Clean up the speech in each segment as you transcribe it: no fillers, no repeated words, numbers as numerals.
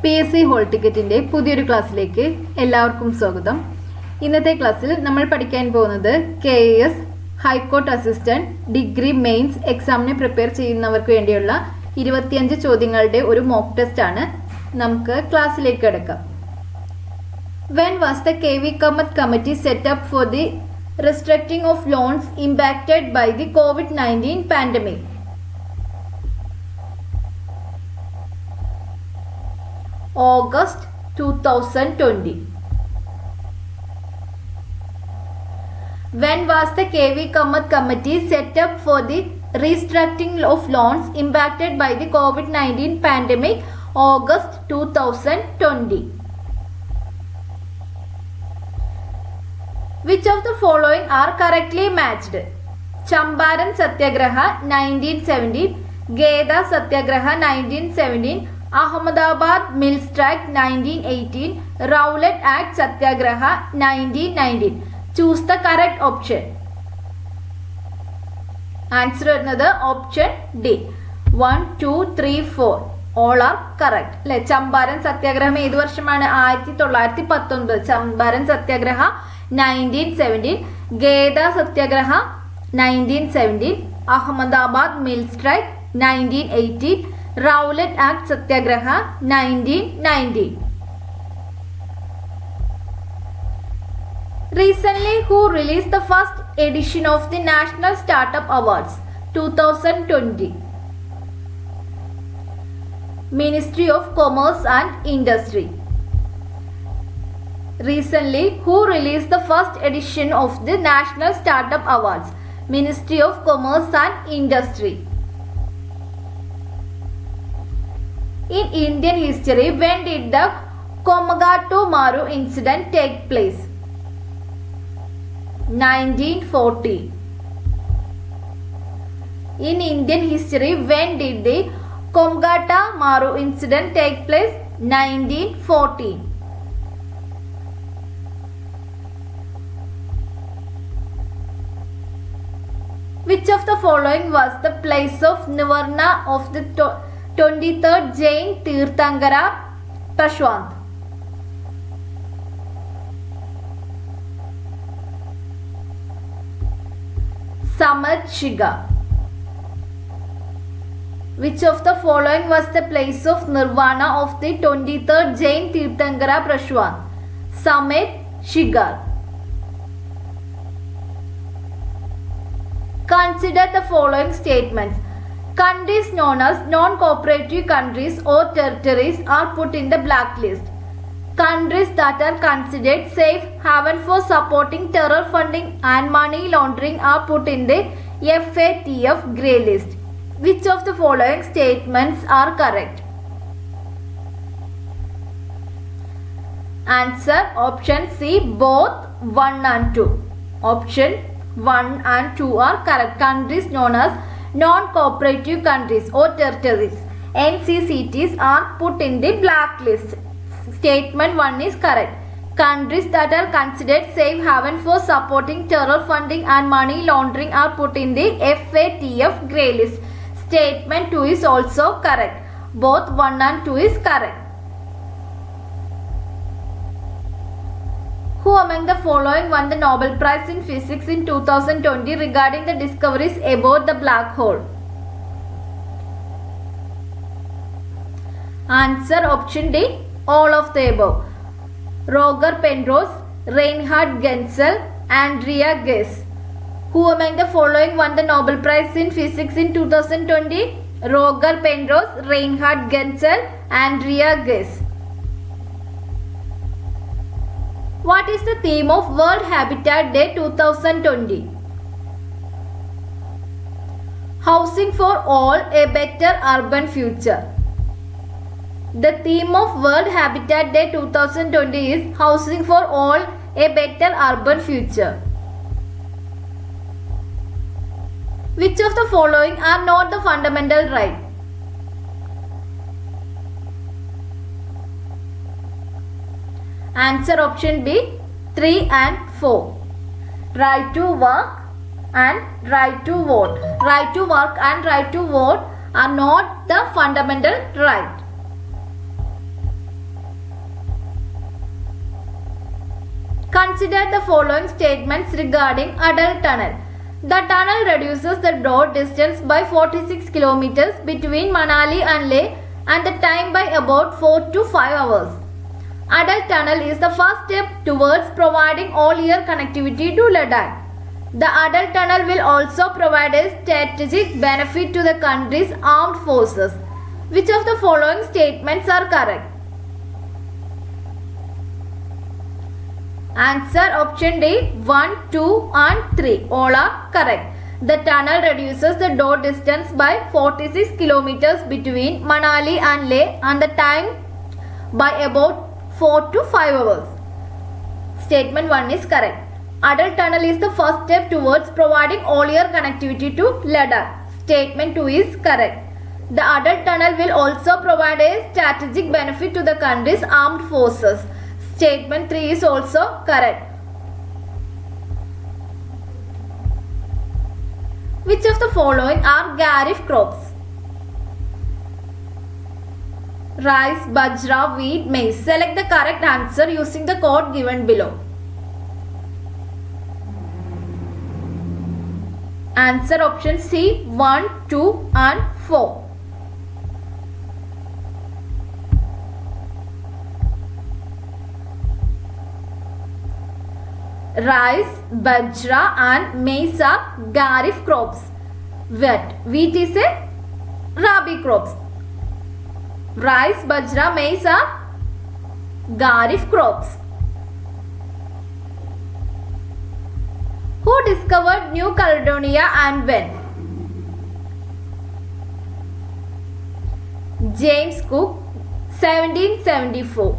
PSC whole ടിക്കറ്റിൻ്റെ പുതിയൊരു ക്ലാസ്സിലേക്ക് എല്ലാവർക്കും സ്വാഗതം. ഇന്നത്തെ ക്ലാസ്സിൽ നമ്മൾ പഠിക്കാൻ പോകുന്നത് KAS high court assistant degree mains എക്സാമിന് പ്രിപ്പയർ ചെയ്യുന്നവർക്ക് വേണ്ടിയുള്ള 25 ചോദ്യങ്ങളുടെ ഒരു മോക്ക് ടെസ്റ്റ് ആണ്. നമുക്ക് ക്ലാസ്സിലേക്ക് കിടക്കാം. When was the KV Kamath committee set up for the restricting of loans impacted by the COVID-19 pandemic? August 2020. When was the KV Kamath committee set up for the restructuring of loans impacted by the COVID-19 pandemic? August 2020. Which of the following are correctly matched? Champaran Satyagraha 1917, Geda Satyagraha 1917, Ahmedabad Mill Strike 1918, Rowlatt Act Satyagraha 1919. Choose the correct option. Answer another option D. 1, 2, 3, 4. All are correct. Champaran Satyagraha ഏത് വർഷമാണ്? 1919. Champaran Satyagraha 1917, Geda Satyagraha 1917, Ahmedabad Mill Strike 1918, Rowlatt Act Satyagraha 1919. Recently, who released the first edition of the National Startup Awards 2020? Ministry of Commerce and Industry. Recently, who released the first edition of the National Startup Awards? Ministry of Commerce and Industry. In Indian history, when did the Komagatu Maru incident take place? 1940. In Indian history, when did the Komagata Maru incident take place? 1940. Which of the following was the place of Nivarna of the 23rd Jain Tirthankara Prashwant? Samatshiga. Which of the following was the place of Nirvana of the 23rd Jain Tirthankara Prashwant? Samatshiga. Consider the following statements. Countries known as non-cooperative countries or territories are put in the blacklist. Countries that are considered safe haven for supporting terror funding and money laundering are put in the FATF grey list. Which of the following statements are correct? Answer option C, both 1 and 2. Option 1 and 2 are correct. Countries known as non-cooperative countries or territories NCCTs are put in the blacklist. Statement 1 is correct. Countries that are considered safe haven for supporting terror funding and money laundering are put in the FATF grey list. Statement 2 is also correct. Both 1 and 2 is correct. Who among the following won the Nobel Prize in Physics in 2020 regarding the discoveries about the black hole? Answer option D, all of the above. Roger Penrose, Reinhard Genzel, Andrea Ghez. Who among the following won the Nobel Prize in Physics in 2020? Roger Penrose, Reinhard Genzel, Andrea Ghez. What is the theme of World Habitat Day 2020? Housing for all, a better urban future. The theme of World Habitat Day 2020 is Housing for all, a better urban future. Which of the following are not the fundamental right? Answer option B, 3 and 4. Right to work and right to vote. Right to work and right to vote are not the fundamental right. Consider the following statements regarding Adal Tunnel. The tunnel reduces the road distance by 46 kilometers between Manali and Leh and the time by about 4 to 5 hours. Adal Tunnel is the first step towards providing all-year connectivity to Ladakh. The Adal Tunnel will also provide a strategic benefit to the country's armed forces. Which of the following statements are correct? Answer option D 1, 2 and 3. All are correct. The tunnel reduces the road distance by 46 kilometers between Manali and Leh and the time by about 4 to 5 hours. Statement 1 is correct. Adal Tunnel is the first step towards providing all-year connectivity to Ladakh. Statement 2 is correct. The Adal Tunnel will also provide a strategic benefit to the country's armed forces. Statement 3 is also correct. Which of the following are Kharif crops? Rice, bajra, wheat, maize. Select the correct answer using the code given below. Answer option C 1, 2 and 4. Rice, bajra and maize are Kharif crops. Wheat is a Rabi crops. Rice, bajra, maize are Kharif crops. Who discovered New Caledonia and when? James Cook, 1774.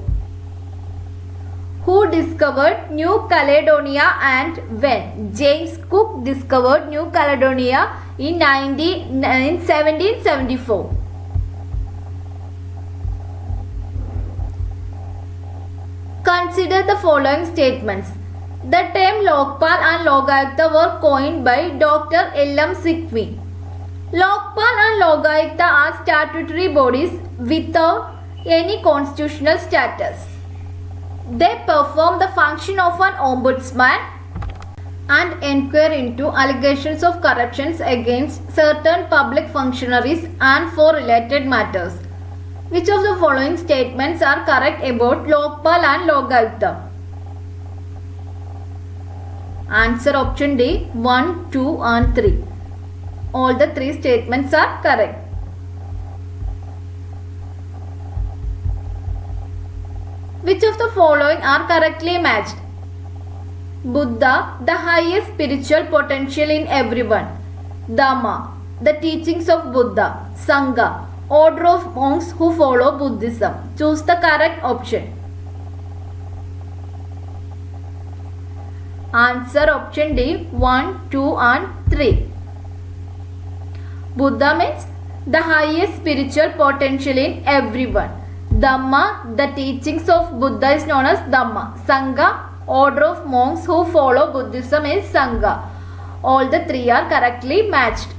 Who discovered New Caledonia and when? James Cook discovered New Caledonia in 1774. Consider the following statements. The term Lokpal and Lokayukta were coined by Dr. L.M. Sikwi. Lokpal and Lokayukta are statutory bodies without any constitutional status. They perform the function of an ombudsman and inquire into allegations of corruptions against certain public functionaries and for related matters. Which of the following statements are correct about Lokpal and Lokayukta? Answer option D 1, 2 and 3. All the 3 statements are correct. Which of the following are correctly matched? Buddha, the highest spiritual potential in everyone. Dhamma, the teachings of Buddha. Sangha, order of monks who follow Buddhism. Choose the correct option. Answer option D 1, 2 and 3. Buddha means the highest spiritual potential in everyone. Dhamma, the teachings of Buddha is known as Dhamma. Sangha, order of monks who follow Buddhism is Sangha. All the 3 are correctly matched.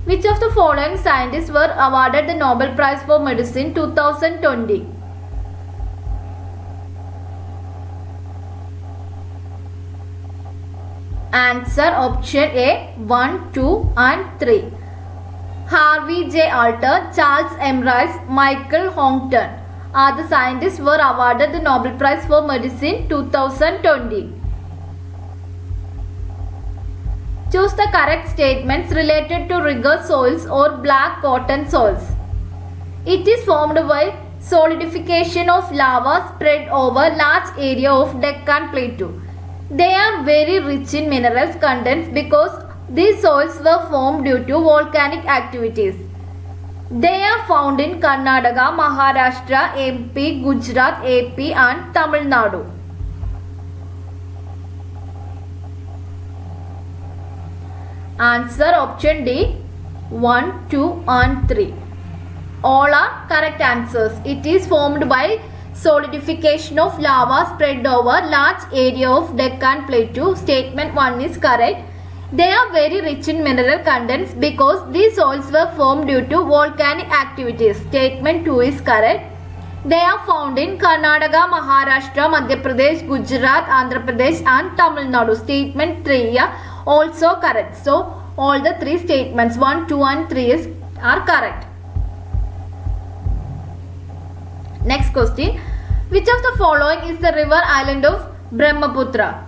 Which of the following scientists were awarded the Nobel Prize for Medicine 2020? Answer option A 1, 2 and 3. Harvey J. Alter, Charles M. Rice, Michael Houghton are the scientists who were awarded the Nobel Prize for Medicine 2020. Choose the correct statements related to rigger soils or black cotton soils. It is formed by solidification of lava spread over large area of Deccan Plateau. They are very rich in minerals contents because these soils were formed due to volcanic activities. They are found in Karnataka, Maharashtra, MP, Gujarat, AP and Tamil Nadu. Answer option D 1, 2 and 3. All are correct answers. It is formed by solidification of lava spread over large area of Deccan Plateau. Statement 1 is correct. They are very rich in mineral contents because these soils were formed due to volcanic activities. Statement 2 is correct. They are found in Karnataka, Maharashtra, Madhya Pradesh, Gujarat, Andhra Pradesh and Tamil Nadu. Statement 3 also correct. So all the three statements 1, 2 and 3 are correct. Next question. Which of the following is the river island of Brahmaputra?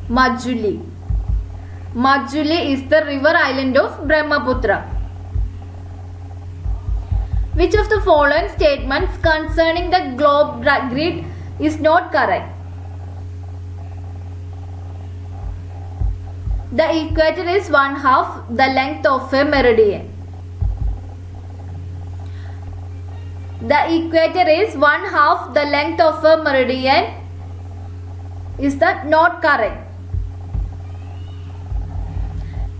Majuli. Majuli is the river island of Brahmaputra. Which of the following statements concerning the globe grid is not correct? The equator is 1/2 the length of a meridian. The equator is 1/2 the length of a meridian. Is that not correct?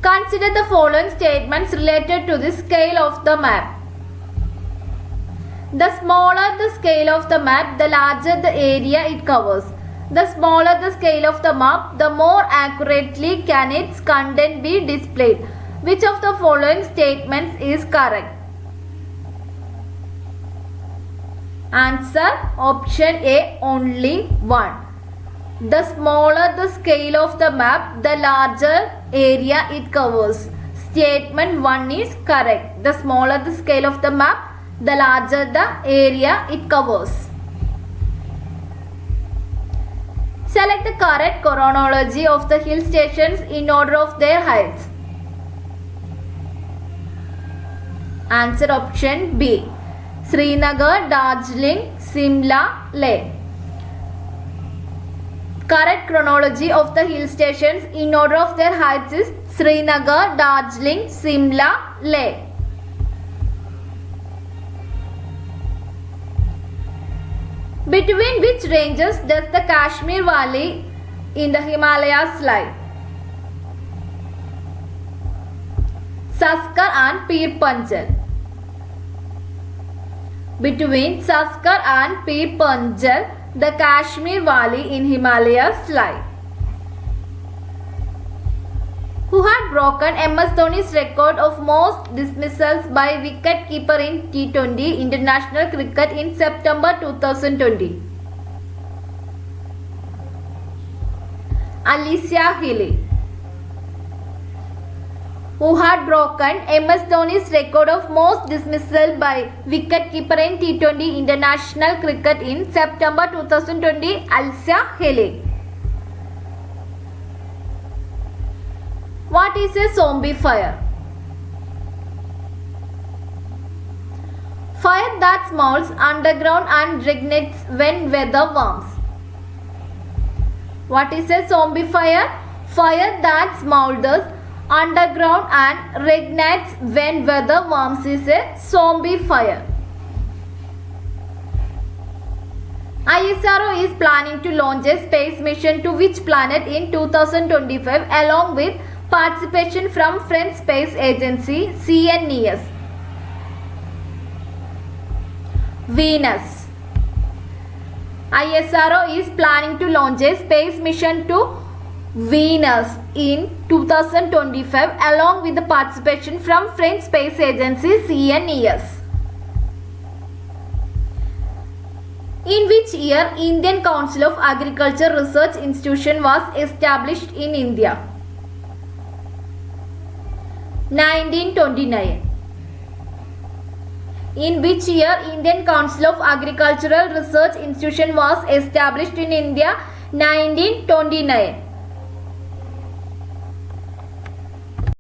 Consider the following statements related to the scale of the map. The smaller the scale of the map, the larger the area it covers. The smaller the scale of the map, the more accurately can its content be displayed. Which of the following statements is correct? Answer option A, only one. The smaller the scale of the map, the larger area it covers. Statement 1 is correct. The smaller the scale of the map, the larger the area it covers. Select the correct chronology of the hill stations in order of their heights. Answer option B. Srinagar, Darjeeling, Simla, Leh. Correct chronology of the hill stations in order of their heights is Srinagar, Darjeeling, Simla, Leh. Between which ranges does the Kashmir Valley in the Himalayas lie? Saskar and Pir Panjal. Between Saskar and Pir Panjal, the Kashmir Valley in Himalayas lie. Who had broken MS Dhoni's record of most dismissals by wicket-keeper in T20 international cricket in September 2020? Alicia Healy. Who had broken MS Dhoni's record of most dismissal by wicket-keeper in T20 international cricket in September 2020? Alicia Healy. What is a zombie fire? Fire that smolds underground and ignites when weather warms. What is a zombie fire? Fire that smolders underground and ignites when weather warms is a zombie fire. ISRO is planning to launch a space mission to which planet in 2025 along with participation from French Space Agency CNES? Venus. ISRO is planning to launch a space mission to Venus in 2025 along with the participation from French Space Agency CNES. In which year Indian Council of Agriculture Research Institution was established in India? 1929. In which year Indian Council of Agricultural Research Institution was established in India? 1929.